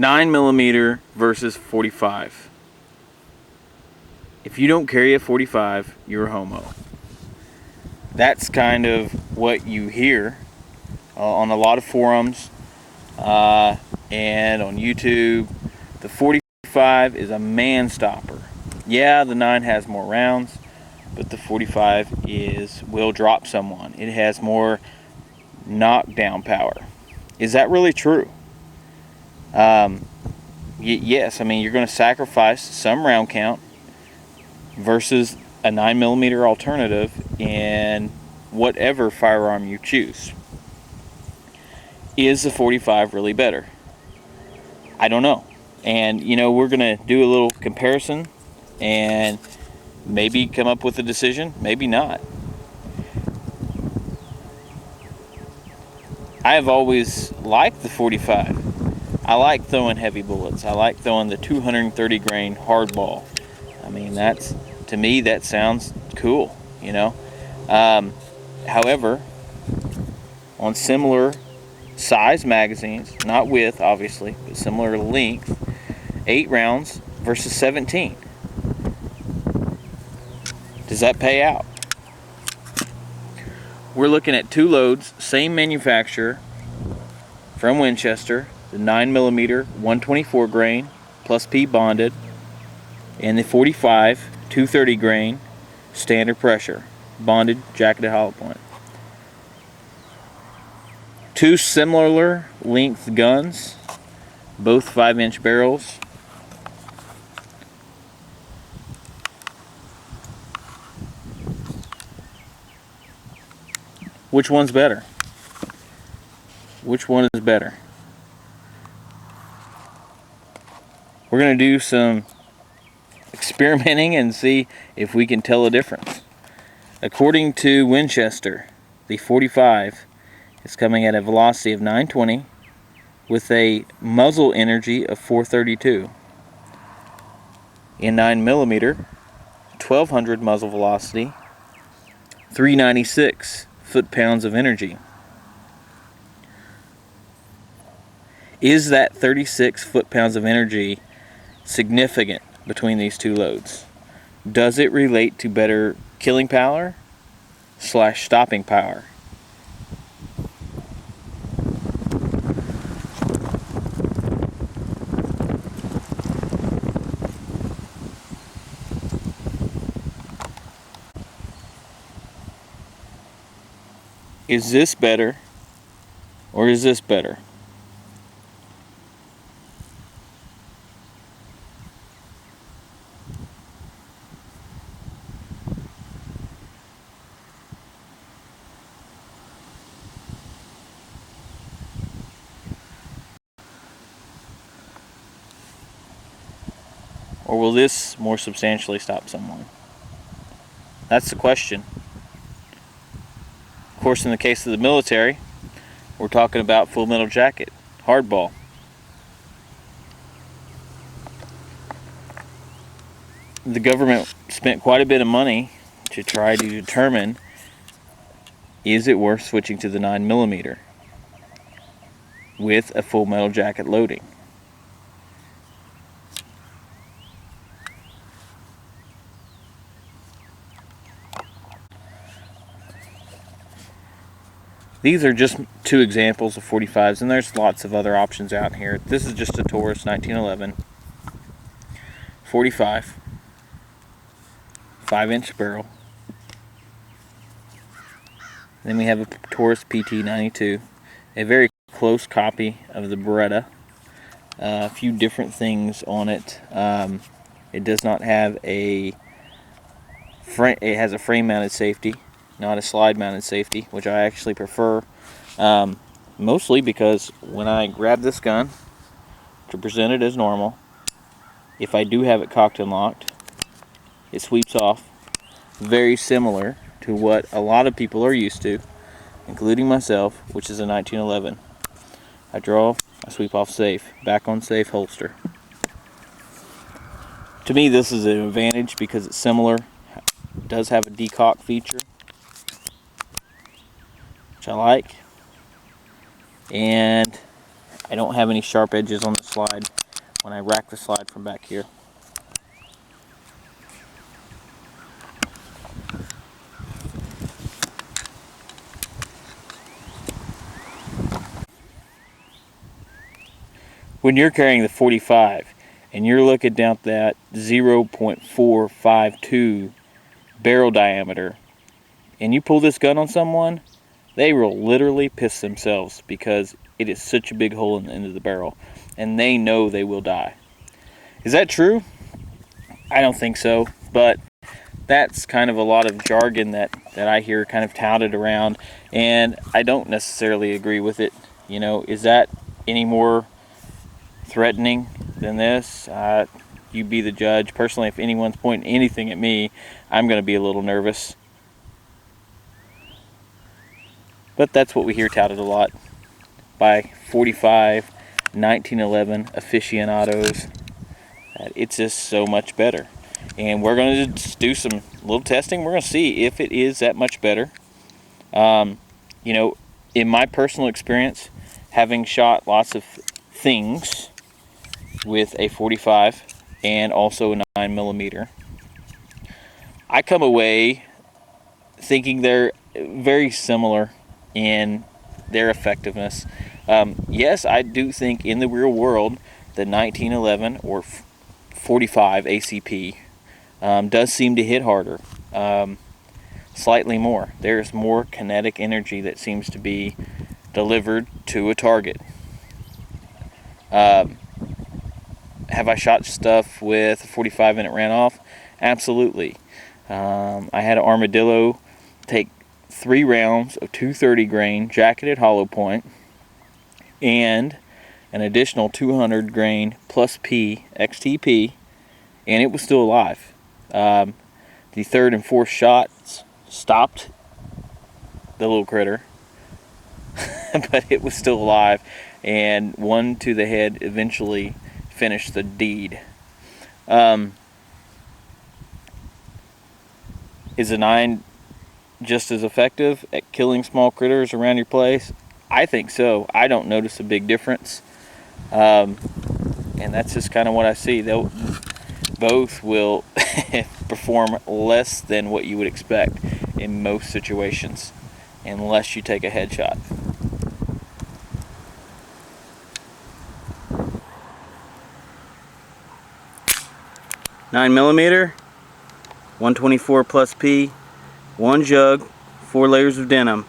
9mm versus 45. If you don't carry a 45, you're a homo. That's kind of what you hear on a lot of forums and on YouTube. The 45 is a man stopper. Yeah, the 9 has more rounds, but the 45 will drop someone. It has more knockdown power. Is that really true? Yes, I mean, you're going to sacrifice some round count versus a 9mm alternative in whatever firearm you choose. Is the 45 really better? I don't know. And, we're going to do a little comparison and maybe come up with a decision, maybe not. I have always liked the 45. I like throwing heavy bullets. I like throwing the 230 grain hardball. I mean, to me, that sounds cool, However, on similar size magazines, not width, obviously, but similar length, 8 rounds versus 17. Does that pay out? We're looking at 2 loads, same manufacturer, from Winchester, the 9mm 124 grain plus P bonded, and the 45 230 grain standard pressure bonded jacketed hollow point. 2 similar length guns, both 5-inch barrels. Which one's better? Which one is better? We're going to do some experimenting and see if we can tell a difference. According to Winchester, the 45 is coming at a velocity of 920 with a muzzle energy of 432. In 9mm, 1200 muzzle velocity, 396 foot-pounds of energy. Is that 36 foot-pounds of energy significant between these 2 loads? Does it relate to better killing power / stopping power? Is this better or is this better? Or will this more substantially stop someone? That's the question. Of course, in the case of the military, we're talking about full metal jacket, hardball. The government spent quite a bit of money to try to determine, is it worth switching to the 9mm with a full metal jacket loading? These are just 2 examples of 45s, and there's lots of other options out here. This is just a Taurus 1911 45, 5-inch barrel. Then we have a Taurus PT92, a very close copy of the Beretta. A few different things on it. It does not have a frame. It has a frame-mounted safety, not a slide-mounted safety, which I actually prefer, mostly because when I grab this gun to present it as normal, if I do have it cocked and locked, it sweeps off, very similar to what a lot of people are used to, including myself, which is a 1911. I draw, I sweep off safe, back on safe holster. To me, this is an advantage because it's similar. It does have a decock feature, which I like, and I don't have any sharp edges on the slide when I rack the slide from back here. When you're carrying the 45 and you're looking down that 0.452 barrel diameter and you pull this gun on someone, they will literally piss themselves because it is such a big hole in the end of the barrel and they know they will die. Is that true? I don't think so, but that's kind of a lot of jargon that I hear kind of touted around, and I don't necessarily agree with it. You know, is that any more threatening than this? You be the judge. Personally, if anyone's pointing anything at me, I'm going to be a little nervous. But that's what we hear touted a lot by 45, 1911 aficionados. It's just so much better. And we're going to just do some little testing. We're going to see if it is that much better. You know, in my personal experience, having shot lots of things with a 45 and also a 9mm, I come away thinking they're very similar in their effectiveness. Yes, I do think in the real world the 1911 or 45 ACP does seem to hit harder, slightly more. There's more kinetic energy that seems to be delivered to a target. Have I shot stuff with a 45 and it ran off? Absolutely. I had an armadillo take 3 rounds of 230 grain jacketed hollow point and an additional 200 grain plus P XTP, and it was still alive. The third and fourth shots stopped the little critter, but it was still alive, and one to the head eventually finished the deed. Is a 9 just as effective at killing small critters around your place? I think so. I don't notice a big difference. And that's just kind of what I see. Both will perform less than what you would expect in most situations, unless you take a headshot. (9mm), 124 plus P, 1 jug, 4 layers of denim.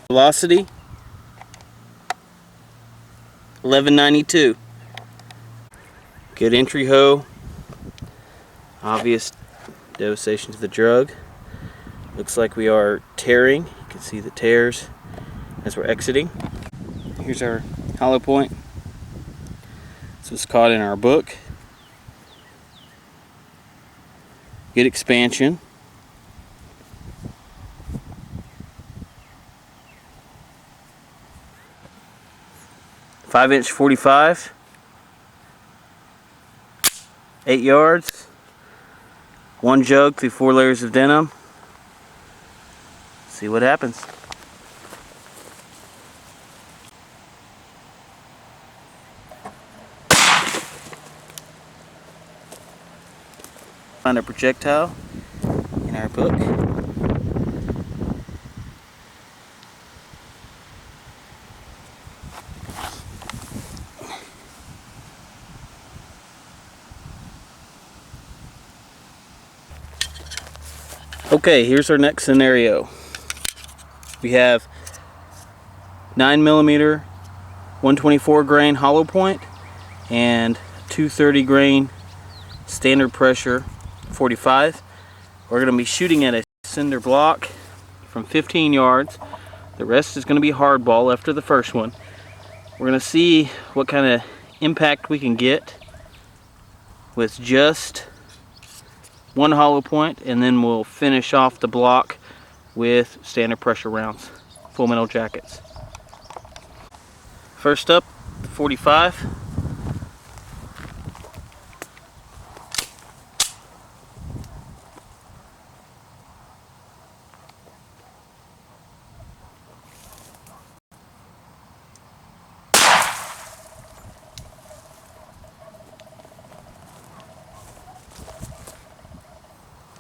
Velocity 1192. Good entry hoe. Obvious devastation to the drug. Looks like we are tearing. You can see the tears as we're exiting. Here's our hollow point. This was caught in our book. Good expansion. (5" 45, 8 yards, 1 jug through 4 layers of denim. See what happens. Find a projectile in our book. Okay, here's our next scenario. We have 9mm 124 grain hollow point and 230 grain standard pressure 45. We're going to be shooting at a cinder block from 15 yards. The rest is going to be hardball after the first one. We're going to see what kind of impact we can get with just 1 hollow point, and then we'll finish off the block with standard pressure rounds, full metal jackets. First up, the 45.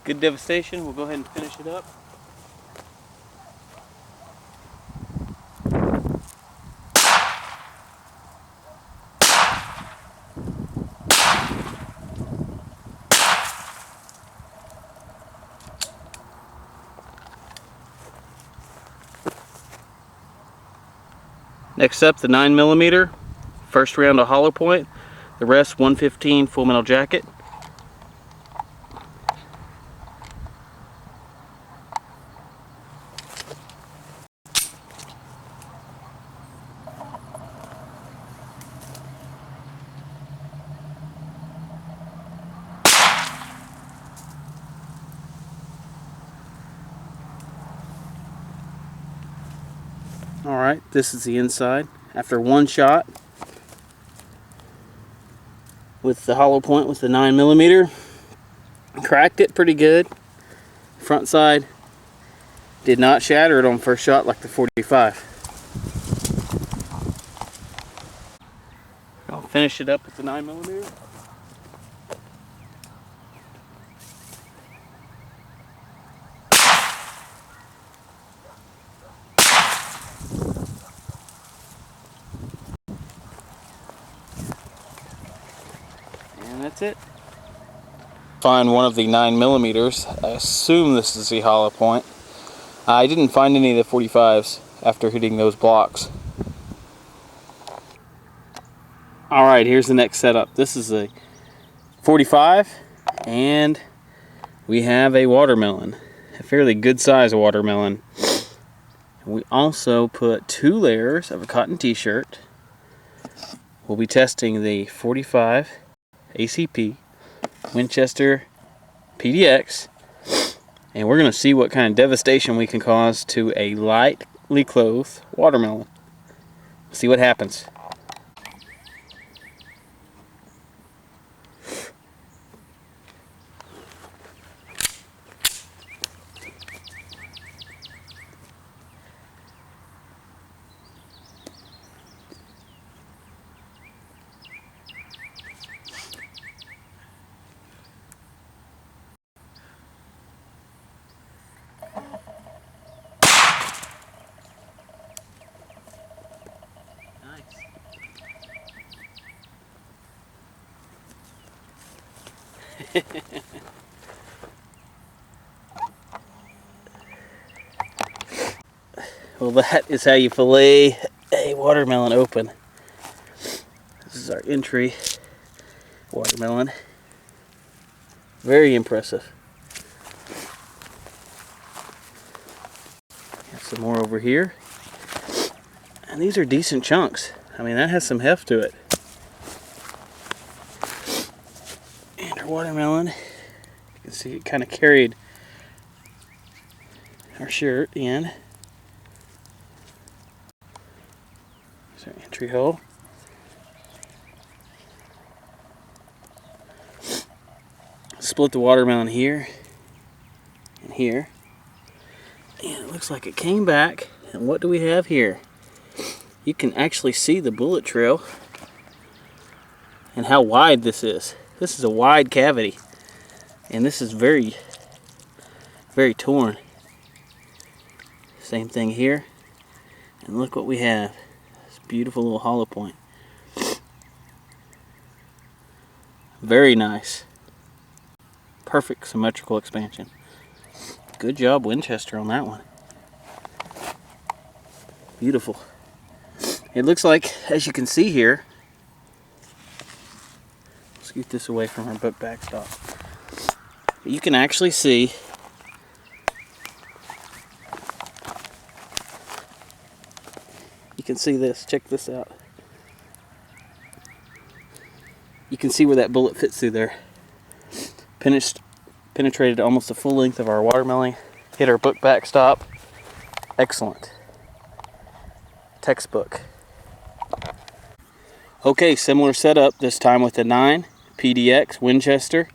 Good devastation. We'll go ahead and finish it up. Next up, the 9mm. First round a hollow point. The rest 115 full metal jacket. Alright, this is the inside. After one shot with the hollow point with the 9mm, cracked it pretty good. Front side did not shatter it on first shot like the 45. I'll finish it up with the 9mm. And that's it. Find one of the 9mm. I assume this is the hollow point. I didn't find any of the 45s after hitting those blocks. Alright, here's the next setup. This is a 45 and we have a watermelon. A fairly good size watermelon. We also put 2 layers of a cotton t-shirt. We'll be testing the 45 ACP Winchester PDX, and we're going to see what kind of devastation we can cause to a lightly clothed watermelon. See what happens. Well, that is how you fillet a watermelon open. This is our entry watermelon. Very impressive. Got some more over here. And these are decent chunks. I mean, that has some heft to it. And our watermelon, you can see it kind of carried our shirt in. There's our entry hole. Split the watermelon here and here. And it looks like it came back. And what do we have here? You can actually see the bullet trail and how wide this is. This is a wide cavity. And this is very, very torn. Same thing here. And look what we have. This beautiful little hollow point. Very nice. Perfect symmetrical expansion. Good job, Winchester, on that one. Beautiful. It looks like, as you can see here, scoot this away from our book backstop. You can actually see this. Check this out. You can see where that bullet fits through there. Penetrated almost the full length of our watermelon. Hit our book backstop. Excellent. Textbook. Okay, similar setup, this time with the 9 PDX Winchester.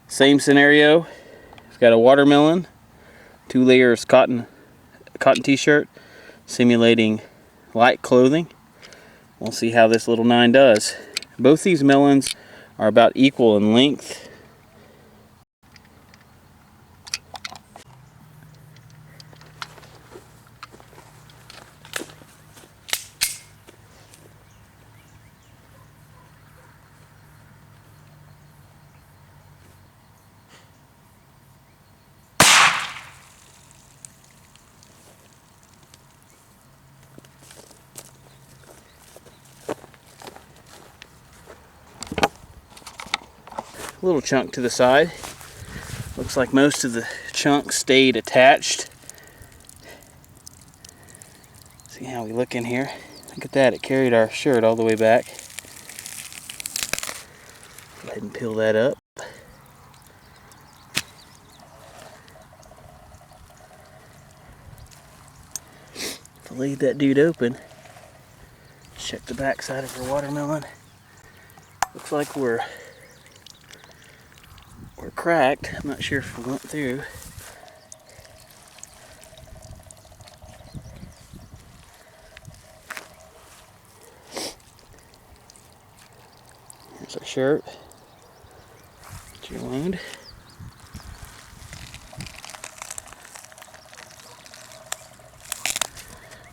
Same scenario. It's got a watermelon, 2 layers cotton t-shirt, simulating light clothing. We'll see how this little 9 does. Both these melons are about equal in length. little chunk to the side. Looks like most of the chunk stayed attached. See how we look in here? Look at that, it carried our shirt all the way back. Go ahead and peel that up. Leave that dude open. Check the back side of our watermelon. Looks like we're cracked. I'm not sure if we went through. Here's our shirt. It's your wound.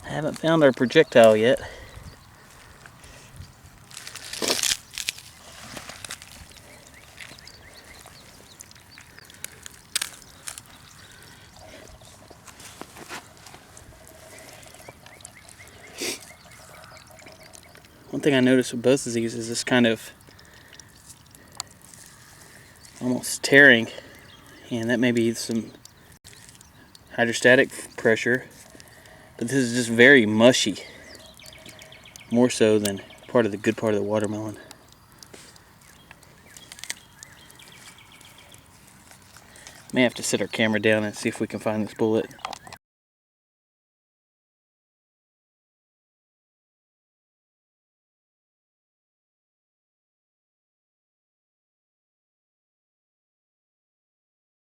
I haven't found our projectile yet. One thing I noticed with both of these is this kind of almost tearing, and that may be some hydrostatic pressure, but this is just very mushy, more so than part of the good part of the watermelon. May have to set our camera down and see if we can find this bullet.